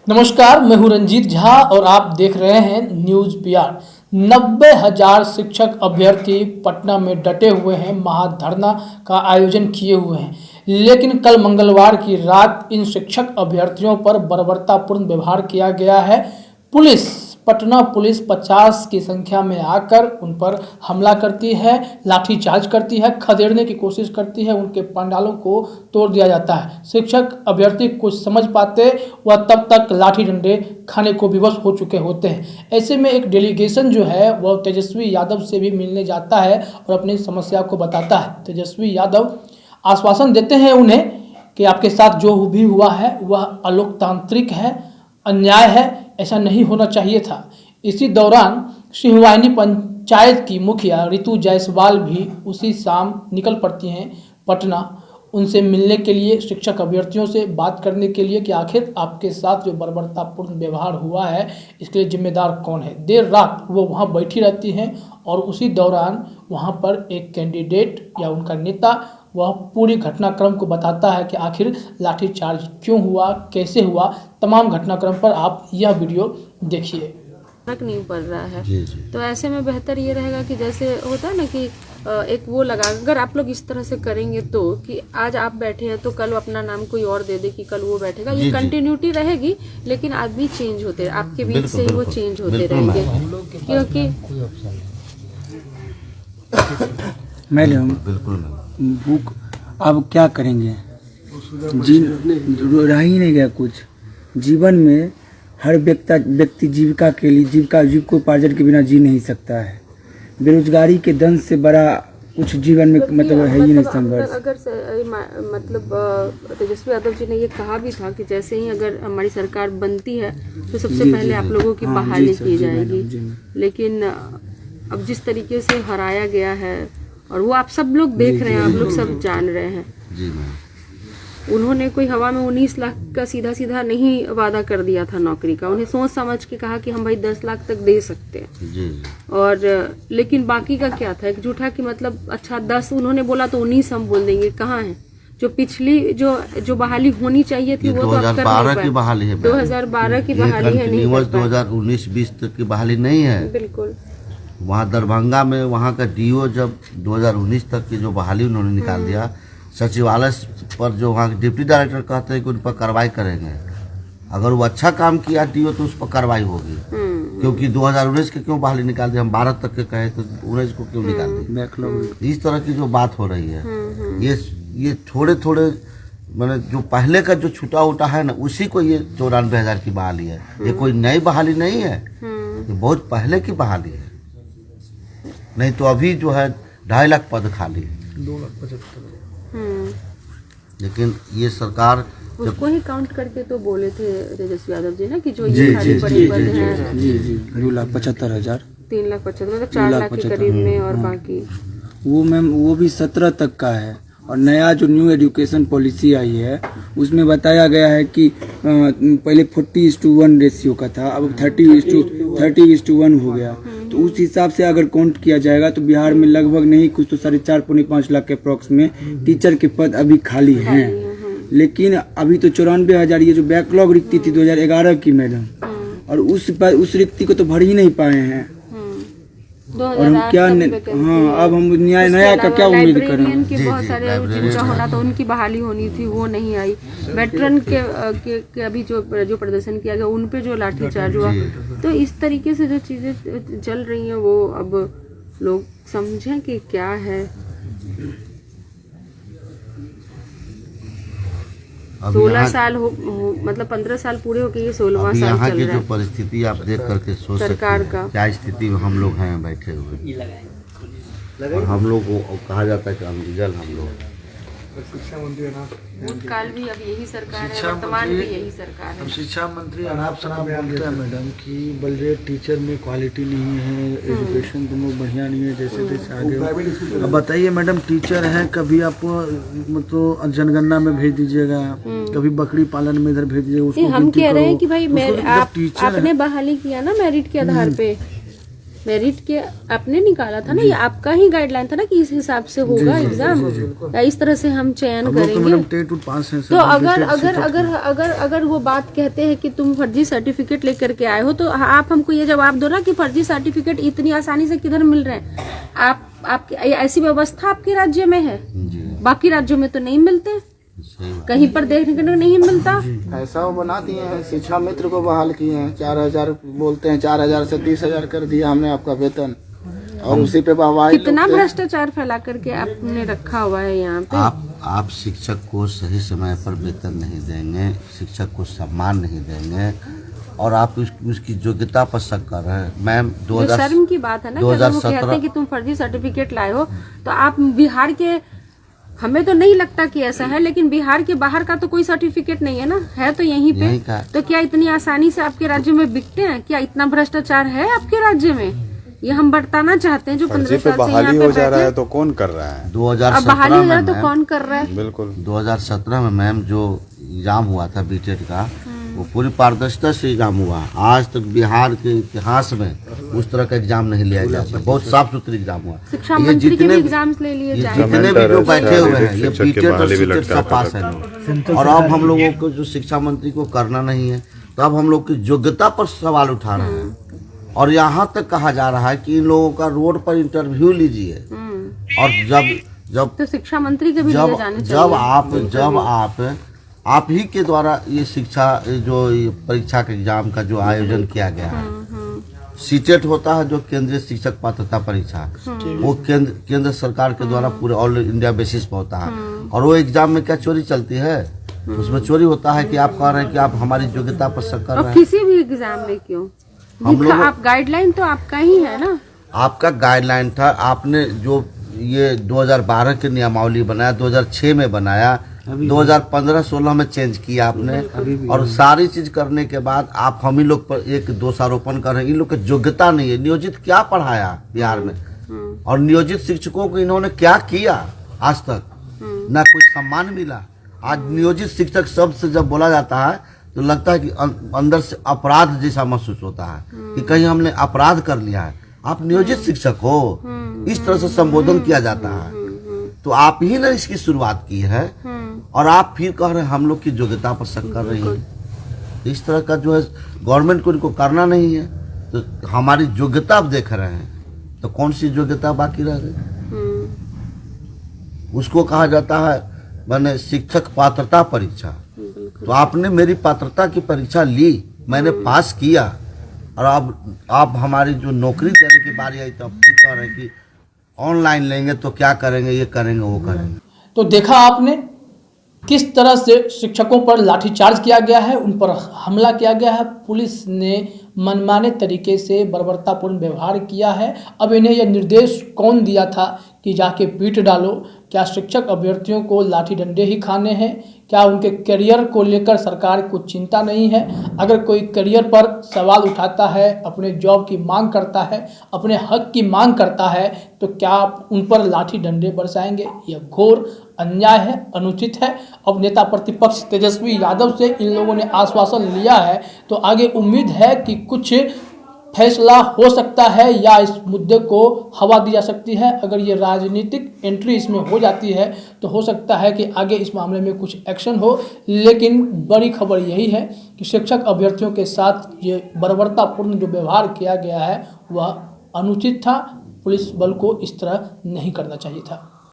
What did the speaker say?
नमस्कार, मैं हूं रंजीत झा और आप देख रहे हैं न्यूज़ बिहार। 90,000 शिक्षक अभ्यर्थी पटना में डटे हुए हैं, महाधरना का आयोजन किए हुए हैं। लेकिन कल मंगलवार की रात इन शिक्षक अभ्यर्थियों पर बर्बरतापूर्ण व्यवहार किया गया है। पटना पुलिस 50 की संख्या में आकर उन पर हमला करती है, लाठीचार्ज करती है, खदेड़ने की कोशिश करती है, उनके पंडालों को तोड़ दिया जाता है। शिक्षक अभ्यर्थी कुछ समझ पाते वह तब तक लाठी डंडे खाने को विवश हो चुके होते हैं। ऐसे में एक डेलीगेशन जो है वह तेजस्वी यादव से भी मिलने जाता है और अपनी समस्या को बताता है। तेजस्वी यादव आश्वासन देते हैं उन्हें कि आपके साथ जो भी हुआ है वह अलोकतांत्रिक है, अन्याय है, ऐसा नहीं होना चाहिए था। इसी दौरान सिंहवाहिनी पंचायत की मुखिया रितु जायसवाल भी उसी शाम निकल पड़ती हैं पटना, उनसे मिलने के लिए, शिक्षक अभ्यर्थियों से बात करने के लिए कि आखिर आपके साथ जो बर्बरतापूर्ण व्यवहार हुआ है इसके लिए जिम्मेदार कौन है। देर रात वो वहाँ बैठी रहती हैं और उसी दौरान वहाँ पर एक कैंडिडेट या उनका नेता वह पूरी घटनाक्रम को बताता है कि आखिर लाठीचार्ज क्यों हुआ, कैसे हुआ। तमाम घटनाक्रम पर आप यह वीडियो देखिए। फर्क नहीं पड़ रहा है जी जी। तो ऐसे में बेहतर ये रहेगा कि जैसे होता है ना कि एक वो लगा, अगर आप लोग इस तरह से करेंगे तो कि आज आप बैठे हैं तो कल अपना नाम कोई और दे दे कि कल वो बैठेगा, ये कंटिन्यूटी रहेगी। लेकिन आदमी चेंज होते, आपके बीच से ही वो चेंज होते रहेंगे। क्योंकि मैडम बिल्कुल बुक अब क्या करेंगे, रह ही नहीं गया कुछ। जीवन में हर व्यक्ति जीविका के लिए जीविकोपार्जन के बिना जी नहीं सकता है। बेरोजगारी के दंश से बड़ा कुछ जीवन में मतलब है ही नहीं संघर्ष। अगर तेजस्वी यादव जी ने ये कहा भी था कि जैसे ही अगर हमारी सरकार बनती है तो सबसे पहले आप लोगों की बहाली की जाएगी। लेकिन अब जिस तरीके से हराया गया है और वो आप सब लोग देख रहे हैं, आप लोग सब जान रहे हैं। जी मैम, उन्होंने कोई हवा में 19 लाख का सीधा सीधा नहीं वादा कर दिया था नौकरी का। उन्हें सोच समझ के कहा कि हम भाई 10 लाख तक दे सकते हैं। जी। और लेकिन बाकी का क्या था, एक झूठा कि मतलब अच्छा 10 उन्होंने बोला तो 19 हम बोल देंगे। कहाँ है जो पिछली जो बहाली होनी चाहिए थी वो तो 2012 की बहाली है। 2012 की बहाली है, नहीं 2019-20 तक की बहाली नहीं है। बिल्कुल। वहाँ दरभंगा में वहाँ का डीओ जब 2019 तक की जो बहाली उन्होंने निकाल दिया, सचिवालय पर जो वहाँ के डिप्टी डायरेक्टर कहते हैं कि उन पर कार्रवाई करेंगे। अगर वो अच्छा काम किया डीओ तो उस पर कार्रवाई होगी। क्योंकि 2019 के क्यों बहाली निकाल दी, हम 12 तक के कहे तो 19 को क्यों निकाल दी। इस तरह की जो बात हो रही है, ये थोड़े थोड़े मैंने जो पहले का जो छूटा उटा है ना, उसी को ये 94,000 की बहाली है। ये कोई नई बहाली नहीं है, ये बहुत पहले की बहाली है। नहीं तो अभी जो है 2.5 लाख पद खाली है, 2,75,000। लेकिन ये सरकार उसको ही काउंट करके तो बोले थे तेजस्वी यादव जी ना कि जो ये खाली पड़े पद हैं। जी 2,75,000, 3,75,000 मतलब 4 लाख के करीब में। और बाकी वो मैम वो भी 17 तक का है। और नया जो न्यू एजुकेशन पॉलिसी आई है उसमें बताया गया है कि पहले 40:1 रेशियो का था, अब 30:1 हो गया। तो उस हिसाब से अगर काउंट किया जाएगा तो बिहार में लगभग नहीं कुछ तो 4.5-5 लाख के अप्रॉक्स में टीचर के पद अभी खाली हैं। लेकिन अभी तो 94,000 ये जो बैकलॉग रिक्ति थी 2011 की मैडम, और उस रिक्ति को तो भर ही नहीं पाए हैं। और हम क्या अब हम नया का क्या उम्मीद करें। के बहुत सारे जिनका होना था उनकी बहाली होनी थी, वो नहीं आई। वेटरन के अभी जो प्रदर्शन किया गया उन पे जो लाठीचार्ज हुआ, तो इस तरीके से जो चीजें चल रही हैं वो अब लोग समझें कि क्या है। 16 साल हो मतलब 15 साल पूरे हो गए, ये 16वां साल यहाँ चल की रहा जो है परिस्थिति आप देख करके सोच सरकार सकते हैं का। क्या स्थिति में हम लोग हैं बैठे हुए। और हम लोग को कहा जाता है कि अनडिजल हम लोग। शिक्षा मंत्री भूतकाल भी अब यही सरकार है, वर्तमान भी यही सरकार है। अब शिक्षा मंत्री अनाप शनाप बोलते हैं मैडम कि बल्कि टीचर में क्वालिटी नहीं है, एजुकेशन दोनों बढ़िया नहीं है, जैसे जैसे आगे। अब बताइए मैडम, टीचर हैं, कभी आप मतलब जनगणना में भेज दीजिएगा, कभी बकरी पालन में इधर भेज दीजिएगा। हम कह रहे हैं कि भाई आपने बहाली किया ना मेरिट के आधार पे, मेरिट के आपने निकाला था ना, ये आपका ही गाइडलाइन था ना कि इस हिसाब से होगा एग्जाम, या इस तरह से हम चयन करेंगे। तो अगर वो बात कहते हैं कि तुम फर्जी सर्टिफिकेट लेकर के आए हो, तो आप हमको ये जवाब दो ना कि फर्जी सर्टिफिकेट इतनी आसानी से किधर मिल रहे हैं। आप ऐसी व्यवस्था आपके राज्य में है, बाकी राज्यों में तो नहीं मिलते, कहीं पर देखने को नहीं मिलता। ऐसा वो बना दिए हैं, शिक्षा मित्र को बहाल किए हैं, 4000 बोलते हैं, 4000 से 30,000 कर दिया हमने आपका वेतन, और उसी पे वाहवाही। कितना भ्रष्टाचार फैला करके आपने रखा हुआ है यहाँ पे। आप शिक्षक को सही समय पर वेतन नहीं देंगे, शिक्षक को सम्मान नहीं देंगे, और आप उसकी योग्यता पर शक कर रहे हैं। मैम 2000 शर्म की बात है ना, कि अगर वो कहते हैं कि तुम फर्जी सर्टिफिकेट लाए हो, तो आप बिहार के, हमें तो नहीं लगता कि ऐसा है, लेकिन बिहार के बाहर का तो कोई सर्टिफिकेट नहीं है ना, है तो यहीं पे। तो क्या इतनी आसानी से आपके राज्य में बिकते हैं? क्या इतना भ्रष्टाचार है आपके राज्य में? ये हम बताना चाहते हैं जो 15 साल से यहाँ पे हो जा रहा है, तो कौन कर रहा है? 2017 अब बहाली हो जा रहा है तो कौन कर रहा है? बिल्कुल 2017 में मैम जो एग्जाम हुआ था बीटेड का, वो पूरी पारदर्शिता से एग्जाम हुआ। आज तक बिहार के इतिहास में उस तरह का एग्जाम नहीं लिया जाता, बहुत साफ सुथरी एग्जाम हुआ। शिक्षा मंत्री के भी एग्जाम्स ले लिए जाए, जितने भी लोग बैठे हुए हैं, ये बीटेड और सीटेड सब पास है लोग। और अब हम लोगों को जो शिक्षा मंत्री को करना नहीं है, तो अब हम लोग की योग्यता पर सवाल उठा रहे हैं। और यहाँ तक कहा जा रहा है कि इन लोगों का रोड पर इंटरव्यू लीजिए, और जब तो शिक्षा मंत्री के भी लिए जाने चाहिए। जब आप ही के द्वारा ये शिक्षा जो ये परीक्षा के एग्जाम का जो आयोजन किया गया है, सीटेट होता है जो केंद्रीय शिक्षक पात्रता परीक्षा, वो केंद्र सरकार के द्वारा पूरे ऑल इंडिया बेसिस पर होता है। और वो एग्जाम में क्या चोरी चलती है? उसमें चोरी होता है कि आप कह रहे हैं कि आप हमारी योग्यता पर शक कर रहे हैं। किसी भी एग्जाम में क्यों? आप गाइडलाइन तो आपका ही है ना। आपका गाइडलाइन था, आपने जो ये 2012 की नियमावली बनाया, 2006 में बनाया, 2015-16 में चेंज किया आपने, और सारी चीज करने के बाद आप हम ही लोग पर एक दोषारोपण कर रहे हैं। इन लोग की योग्यता नहीं है। नियोजित क्या पढ़ाया बिहार में, और नियोजित शिक्षकों को इन्होंने क्या किया आज तक? ना कोई सम्मान मिला। आज नियोजित शिक्षक शब्द से जब बोला जाता है तो लगता है कि अंदर से अपराध जैसा महसूस होता है कि कहीं हमने अपराध कर लिया है। आप नियोजित शिक्षक हो, इस तरह से संबोधन किया जाता है। तो आप ही ने इसकी शुरुआत की है, और आप फिर कह रहे हैं हम लोग की योग्यता पर शक कर रही है। इस तरह का जो है गवर्नमेंट को इनको करना नहीं है, तो हमारी योग्यता आप देख रहे हैं, तो कौन सी योग्यता बाकी रह गई? उसको कहा जाता है मैंने शिक्षक पात्रता परीक्षा। तो आपने मेरी पात्रता की परीक्षा ली, मैंने पास किया, और अब आप हमारी जो नौकरी देने की बारी आई तो आप फिर कह रहे हैं कि ऑनलाइन लेंगे तो क्या करेंगे, ये करेंगे वो करेंगे। तो देखा आपने किस तरह से शिक्षकों पर लाठीचार्ज किया गया है, उन पर हमला किया गया है। पुलिस ने मनमाने तरीके से बर्बरतापूर्ण व्यवहार किया है। अब इन्हें यह निर्देश कौन दिया था कि जाके पीट डालो? क्या शिक्षक अभ्यर्थियों को लाठी डंडे ही खाने हैं? क्या उनके करियर को लेकर सरकार को चिंता नहीं है? अगर कोई करियर पर सवाल उठाता है, अपने जॉब की मांग करता है, अपने हक की मांग करता है, तो क्या आप उन पर लाठी डंडे बरसाएंगे? यह घोर अन्याय है, अनुचित है। अब नेता प्रतिपक्ष तेजस्वी यादव से इन लोगों ने आश्वासन लिया है, तो आगे उम्मीद है कि कुछ फैसला हो सकता है या इस मुद्दे को हवा दी जा सकती है। अगर ये राजनीतिक एंट्री इसमें हो जाती है तो हो सकता है कि आगे इस मामले में कुछ एक्शन हो। लेकिन बड़ी खबर यही है कि शिक्षक अभ्यर्थियों के साथ ये बर्बरतापूर्ण जो व्यवहार किया गया है वह अनुचित था। पुलिस बल को इस तरह नहीं करना चाहिए था।